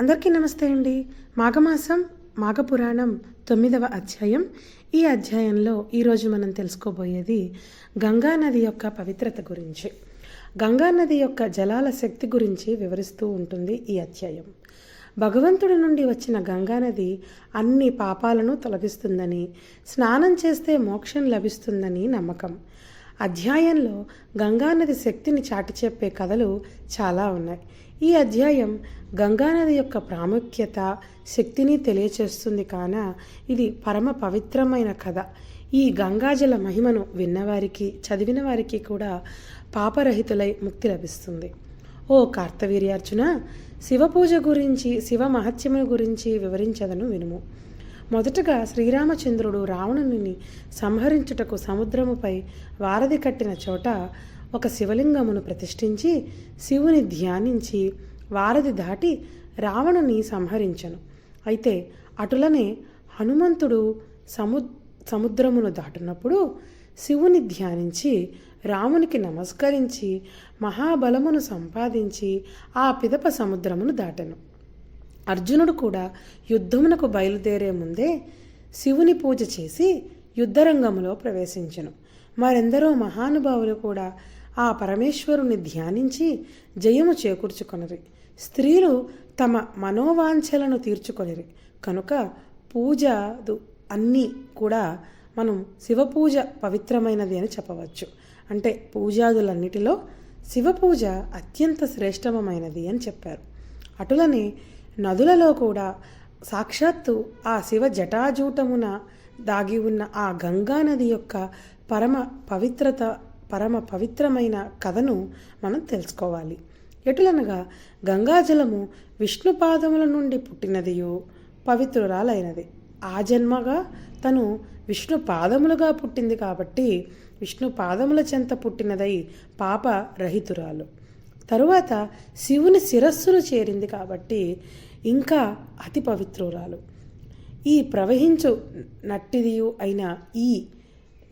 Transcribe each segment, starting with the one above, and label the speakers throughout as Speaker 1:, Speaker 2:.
Speaker 1: అందరికీ నమస్తే అండి. మాఘమాసం మాఘపురాణం 9వ అధ్యాయం. ఈ అధ్యాయంలో ఈరోజు మనం తెలుసుకోబోయేది గంగానది యొక్క పవిత్రత గురించి. గంగానది యొక్క జలాల శక్తి గురించి వివరిస్తూ ఉంటుంది ఈ అధ్యాయం. భగవంతుడి నుండి వచ్చిన గంగానది అన్ని పాపాలను తొలగిస్తుందని, స్నానం చేస్తే మోక్షం లభిస్తుందని నమ్మకం. అధ్యాయంలో గంగానది శక్తిని చాటి చెప్పే కథలు చాలా ఉన్నాయి. ఈ అధ్యాయం గంగానది యొక్క ప్రాముఖ్యత, శక్తిని తెలియచేస్తుంది. కాన ఇది పరమ పవిత్రమైన కథ. ఈ గంగాజల మహిమను విన్నవారికి, చదివిన వారికి కూడా పాపరహితులై ముక్తి లభిస్తుంది. ఓ కార్తవీర్యార్జున, శివపూజ గురించి, శివ మహత్యముల గురించి వివరించదను వినుము. మొదటగా శ్రీరామచంద్రుడు రావణుని సంహరించుటకు సముద్రముపై వారధి కట్టిన చోట ఒక శివలింగమును ప్రతిష్ఠించి శివుని ధ్యానించి వారధి దాటి రావణుని సంహరించను. అయితే అటులనే హనుమంతుడు సముద్రమును దాటునప్పుడు శివుని ధ్యానించి రామునికి నమస్కరించి మహాబలమును సంపాదించి ఆ పిదప సముద్రమును దాటెను. అర్జునుడు కూడా యుద్ధమునకు బయలుదేరే ముందే శివుని పూజ చేసి యుద్ధరంగములో ప్రవేశించెను. మరెందరో మహానుభావులు కూడా ఆ పరమేశ్వరుని ధ్యానించి జయము చేకూర్చుకొనిరి. స్త్రీలు తమ మనోవాంఛలను తీర్చుకొనిరి. కనుక పూజలు అన్నీ కూడా మనం శివపూజ పవిత్రమైనది అని చెప్పవచ్చు. అంటే పూజాదులన్నిటిలో శివపూజ అత్యంత శ్రేష్టమైనది అని చెప్పారు. అటులనే నదులలో కూడా సాక్షాత్తు ఆ శివ జటాజూటమున దాగి ఉన్న ఆ గంగానది యొక్క పరమ పవిత్రమైన కథను మనం తెలుసుకోవాలి. ఎటులనగా గంగాజలము విష్ణు పాదముల నుండి పుట్టినదియు పవిత్రురాలైనది. ఆ జన్మగా తను విష్ణు పాదములుగా పుట్టింది కాబట్టి విష్ణు పాదముల చెంత పుట్టినదై పాప రహితురాలు. తరువాత శివుని శిరస్సును చేరింది కాబట్టి ఇంకా అతి పవిత్రురాలు. ఈ ప్రవహించు నట్టిదియు అయిన ఈ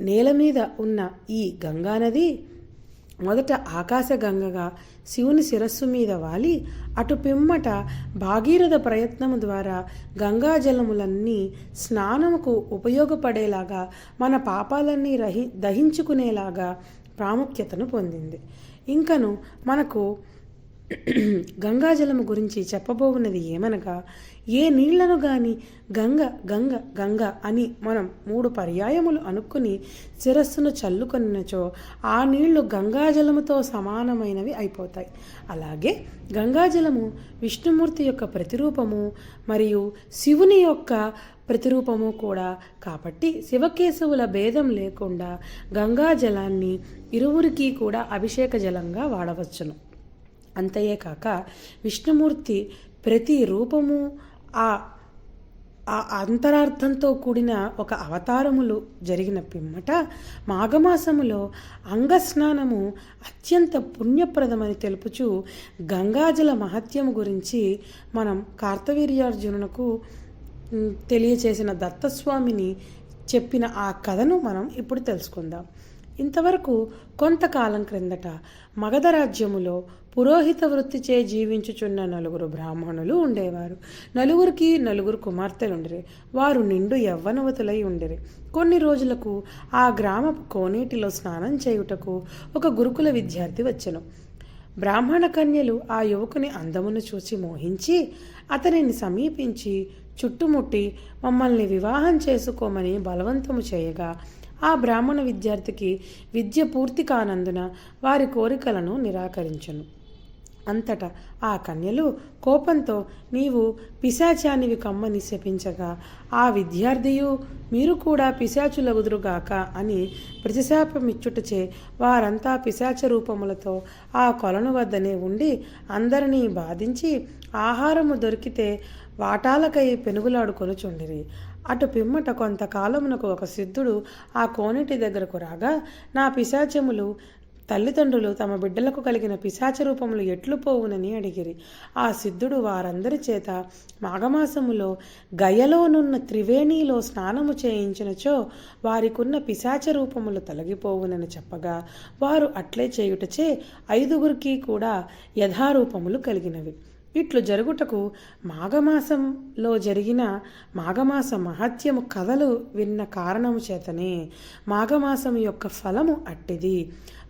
Speaker 1: నేల మీద ఉన్న ఈ గంగానది మొదట ఆకాశ గంగగా శివుని శిరస్సు మీద వాలి అటు పిమ్మట భాగీరథ ప్రయత్నము ద్వారా గంగాజలములన్నీ స్నానముకు ఉపయోగపడేలాగా, మన పాపాలన్నీ దహించుకునేలాగా ప్రాముఖ్యతను పొందింది. ఇంకను మనకు గంగాజలము గురించి చెప్పబోవున్నది ఏమనగా, ఏ నీళ్లను గాని గంగ గంగ గంగ అని మనం 3 పర్యాయములు అనుకుని శిరస్సును చల్లుకొనినచో ఆ నీళ్లు గంగాజలముతో సమానమైనవి అయిపోతాయి. అలాగే గంగాజలము విష్ణుమూర్తి యొక్క ప్రతిరూపము మరియు శివుని యొక్క ప్రతిరూపము కూడా కాబట్టి శివకేశవుల భేదం లేకుండా గంగాజలాన్ని ఇరువురికి కూడా అభిషేక జలంగా వాడవచ్చును. అంతేకాక విష్ణుమూర్తి ప్రతి రూపము ఆ అంతరార్థంతో కూడిన ఒక అవతారములు జరిగిన పిమ్మట మాఘమాసములో అంగస్నానము అత్యంత పుణ్యప్రదమని తెలుపుచు గంగాజల మహత్యము గురించి మనం కార్తవీర్యార్జునునకు తెలియచేసిన దత్తస్వామిని చెప్పిన ఆ కథను మనం ఇప్పుడు తెలుసుకుందాం. ఇంతవరకు కొంతకాలం క్రిందట మగధ రాజ్యములో పురోహిత వృత్తిచే జీవించుచున్న 4 బ్రాహ్మణులు ఉండేవారు. 4కి 4 కుమార్తెలుండిరి. వారు నిండు యవ్వనవతులై ఉండిరి. కొన్ని రోజులకు ఆ గ్రామపు కోనేటిలో స్నానం చేయుటకు ఒక గురుకుల విద్యార్థి వచ్చెను. బ్రాహ్మణ కన్యలు ఆ యువకుని అందమును చూసి మోహించి అతనిని సమీపించి చుట్టుముట్టి మమ్మల్ని వివాహం చేసుకోమని బలవంతము చేయగా ఆ బ్రాహ్మణ విద్యార్థికి విద్య పూర్తి కానందున వారి కోరికలను నిరాకరించెను. అంతటా ఆ కన్యలు కోపంతో నీవు పిశాచానివి కమ్మని శపించగా ఆ విద్యార్థియు మీరు కూడా పిశాచులగుదురుగాక అని ప్రతిశాపమిచ్చుటచే వారంతా పిశాచ రూపములతో ఆ కొలను వద్దనే ఉండి అందరినీ బాధించి ఆహారము దొరికితే వాటాలకై పెనుగులాడుకొనుచుండిరి. అటు పిమ్మట కొంతకాలమునకు ఒక సిద్ధుడు ఆ కోనేటి దగ్గరకు రాగా నా పిశాచములు తల్లిదండ్రులు తమ బిడ్డలకు కలిగిన పిశాచ రూపములు ఎట్లు పోవునని అడిగిరి. ఆ సిద్ధుడు వారందరి చేత మాఘమాసములో గయలోనున్న త్రివేణిలో స్నానము చేయించినచో వారికున్న పిశాచ రూపములు తొలగిపోవునని చెప్పగా వారు అట్లే చేయుటచే 5గురికి కూడా యథారూపములు కలిగినవి. ఇట్లు జరుగుటకు మాఘమాసంలో జరిగిన మాఘమాస మహత్యము కథలు విన్న కారణము చేతనే మాఘమాసము యొక్క ఫలము అట్టిది.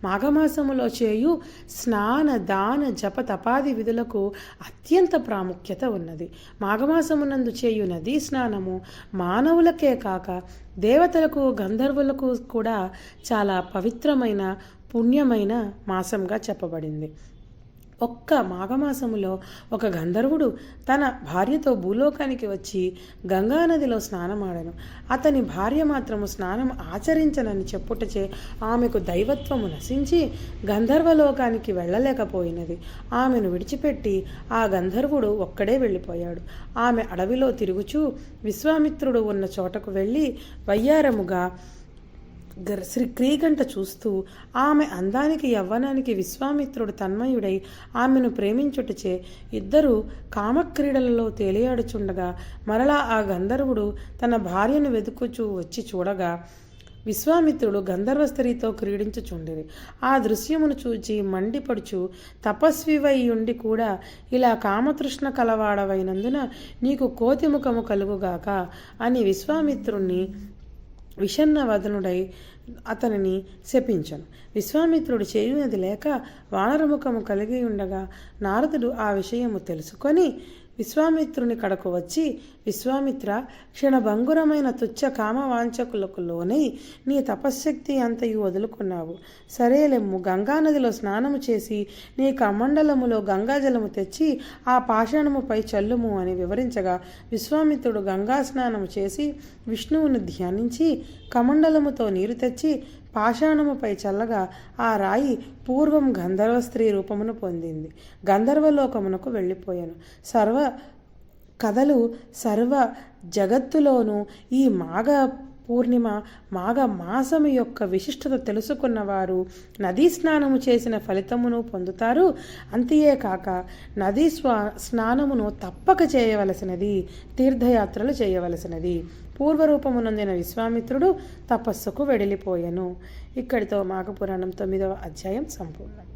Speaker 1: మాఘమాసములో చేయు స్నాన దాన జప తపాది విధులకు అత్యంత ప్రాముఖ్యత ఉన్నది. మాఘమాసమునందు చేయు నదీ స్నానము మానవులకే కాక దేవతలకు గంధర్వులకు కూడా చాలా పవిత్రమైన పుణ్యమైన మాసంగా చెప్పబడింది. ఒక్క మాఘమాసములో ఒక గంధర్వుడు తన భార్యతో భూలోకానికి వచ్చి గంగానదిలో స్నానమాడెను. అతని భార్య మాత్రము స్నానం ఆచరించనని చెప్పుటచే ఆమెకు దైవత్వము నశించి గంధర్వలోకానికి వెళ్ళలేకపోయినది. ఆమెను విడిచిపెట్టి ఆ గంధర్వుడు ఒక్కడే వెళ్ళిపోయాడు. ఆమె అడవిలో తిరుగుచూ విశ్వామిత్రుడు ఉన్న చోటకు వెళ్ళి వయ్యారముగా క్రీగంట చూస్తూ ఆమె అందానికి యవ్వనానికి విశ్వామిత్రుడు తన్మయుడై ఆమెను ప్రేమించుటచే ఇద్దరు కామక్రీడలలో తేలియాడుచుండగా మరలా ఆ గంధర్వుడు తన భార్యను వెతుకుచూ వచ్చి చూడగా విశ్వామిత్రుడు గంధర్వ స్త్రీతో క్రీడించుచుండిరి. ఆ దృశ్యమును చూచి మండిపడుచు తపస్వివైయుండి కూడా ఇలా కామతృష్ణ కలవాడవైనందున నీకు కోతిముఖము కలుగుగాక అని విశ్వామిత్రుణ్ణి విషన్న వదనుడై అతనిని శపించను. విశ్వామిత్రుడు చేయునది లేక వానరముఖము కలిగి ఉండగా నారదుడు ఆ విషయము తెలుసుకొని విశ్వామిత్రుని కడకు వచ్చి, విశ్వామిత్ర, క్షణభంగురమైన తుచ్చ కామవాంఛకులకు లోనై నీ తపశ్శక్తి అంతయు వదులుకున్నావు. సరేలెమ్ము, గంగానదిలో స్నానము చేసి నీ కమండలములో గంగాజలము తెచ్చి ఆ పాషాణముపై చల్లుము అని వివరించగా విశ్వామిత్రుడు గంగా స్నానము చేసి విష్ణువును ధ్యానించి కమండలముతో నీరు తెచ్చి పాషాణముపై చల్లగా ఆ రాయి పూర్వం గంధర్వ స్త్రీ రూపమును పొందింది. గంధర్వలోకమునకు వెళ్ళిపోయాను. సర్వ జగత్తులోనూ ఈ మాఘ పూర్ణిమ మాఘ మాసము యొక్క విశిష్టత తెలుసుకున్నవారు నదీ స్నానము చేసిన ఫలితమును పొందుతారు. అంతేకాక నదీ స్నానమును తప్పక చేయవలసినది, తీర్థయాత్రలు చేయవలసినది. పూర్వరూపమునందిన విశ్వామిత్రుడు తపస్సుకు వెడలిపోయెను. ఇక్కడితో మాఘపురాణం 9వ అధ్యాయం సంపూర్ణం.